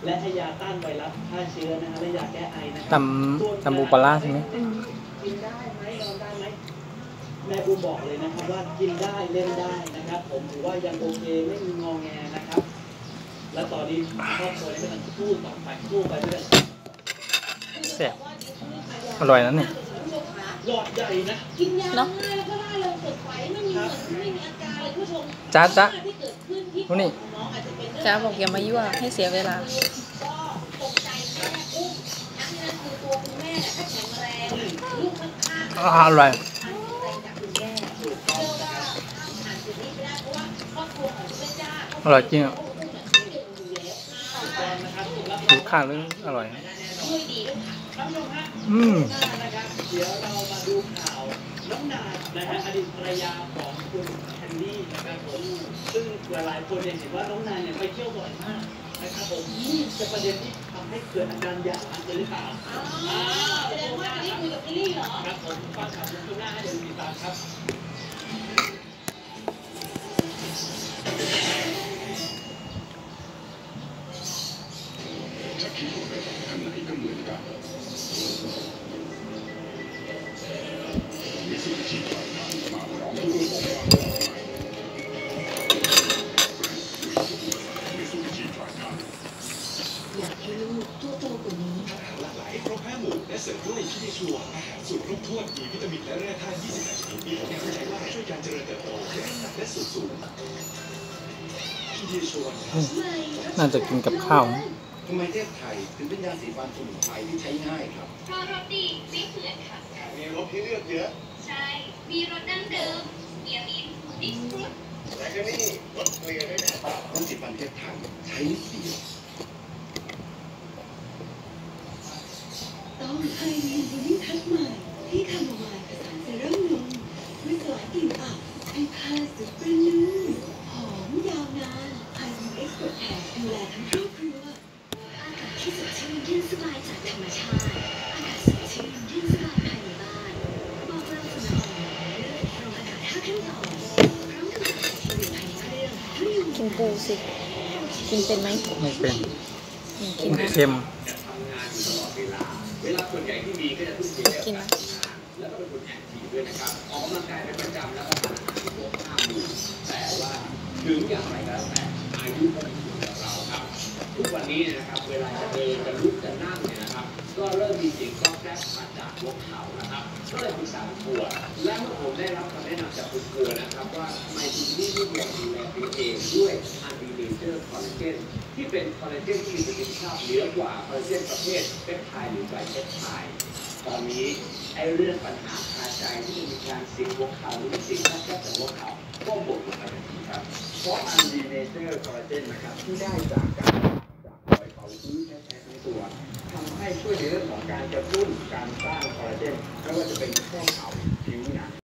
และให้ยาต้านไวรัสฆ่าเชื้อนะฮะและยาแก้ไอนะครัตำบูปลาใช่ไหมกินได้ไหมนอนได้ไหมแม่บูบอกเลยนะครับว่ากินได้เล่นได้นะครับผมถือว่ายังโอเคไม่มีงอแงนะครับและตอนนี้ครอบครัวนี้กำลังสู้ต่อไปสู้ไปเรื่อยแซ่บอร่อยนะเนี่ยหลอดใหญ่นะกินยาง่ายแล้วก็ร่าเริงสดใสไม่มีอาการเลยผู้ชมจ้านี่จ้าบอกอย่ามายั่วให้เสียเวลาอร่อยอร่อยจริงอ่ะดูข้าวเลยอร่อยเดี๋ยวเรามาดูข่าวน้องนายนะฮะอดีตภรรยาของคุณแคนดี้นะครับผมซึ่งหลายคนเนี่ยเห็นว่าน้องนายเนี่ยไปเที่ยวบ่อยมากนะครับผมนี่จะประเด็นที่ทำให้เกิดอาการหย่าร้างหรือเปล่าแสดงว่าจะได้คุยกับพี่ลี่เหรอครับผมฟังข่าวช่วงหน้าให้เดี๋ยวติดตามครับถ้าคิดว่าไปฝั่งอันไหนก็เหมือนกันมิสูบิชิผ่านมาพร้อมทุกระบบความปลอดภัยมิสูบิชิผ่านมาอยากให้ลูกตัวโตกว่านี้อาหารหลากหลายครบ5 หมู่และเสริมด้วยพีดีชัวอาหารสูตรครบถ้วนมีวิตามินและแร่ธาตุ28 ชนิดมีผลงานวิจัยว่าช่วยการเจริญเติบโตและน้ำหนักและส่วนสูงพีดีชัวน่าจะกินกับข้าวทำไมเทพไทยถึงเป็นยาสีฟันสมุนไพรที่ใช้ง่ายครับเพราะรสดีไม่เปื่อนค่ะมีรสให้เลือกเยอะใช่มีรสดั้งเดิมเมียมิ้นดิสฟรุตแต่ก็นี่รสเคลียร์ด้วยนะน้ำสีฟันเทพไทยใช้นิดเดียวต้องไฮรีนบูลิ่งทัชใหม่ที่คาโมไมล์ผสานเซรั่มนมด้วยสลายกลิ่นอับให้ผ้าสุดเป็นลื่นหอมยาวนานไฮรีนเอ็กซ์เพรสแทนดูแลทั้งครอบครัวอากาศที่สดชื่นเย็นสบายจากธรรมชาติอากาศสดชื่นเย็นสบายภายในบ้านบอกเราฝุ่นละอองเลือดรองอากาศ5 ขั้นตอนพร้อมกำจัดแบคทีเรียภายในเครื่องทั้งยุงกินปูสิกินเป็นไหมไม่เป็นกินนะเค็มเวลาส่วนใหญ่ที่มีก็จะทุ่มเทกินนะแล้วก็เป็นคนแอคทีฟด้วยนะครับออกกำลังกายเป็นประจำแล้วก็ทานอาหารที่ครบ5 หมู่แต่ว่าถึงอย่างไรก็แล้วแต่อายุก็มีผลกับเราครับทุกวันนี้นะครับเวลาจะเดินจะลุกจะนั่งเนี่ยนะครับก็เริ่มมีเสียงก๊อกแก๊กมาจากหัวเข่านะครับก็เลยปรึกษาคุณครูและเมื่อผมได้รับคำแนะนำจากคุณครูนะครับว่าทำไมคุณนี่ไม่ลองดูแลตัวเองด้วยอันดีเนเจอร์คอลลาเจนที่เป็นคอลลาเจนที่มีประสิทธิภาพเหนือกว่าคอลลาเจนประเภทเปปไทด์หรือไบเปปไทด์ตอนนี้ไอ้เรื่องปัญหาคาใจที่มีการเสียงหัวเข่าหรือเสียงก๊อกแก๊กจากหัวเข่าก็หมดลงไปทันทีครับเพราะอันดีเนเจอร์คอลลาเจนนะครับที่ได้จากการรอยเผาพื้นแท้ๆทั้งตัวทำให้ช่วยในเรื่องของการกระตุ้นการสร้างคอลลาเจนไม่ว่าจะเป็นข้อเข่าผิวหนัง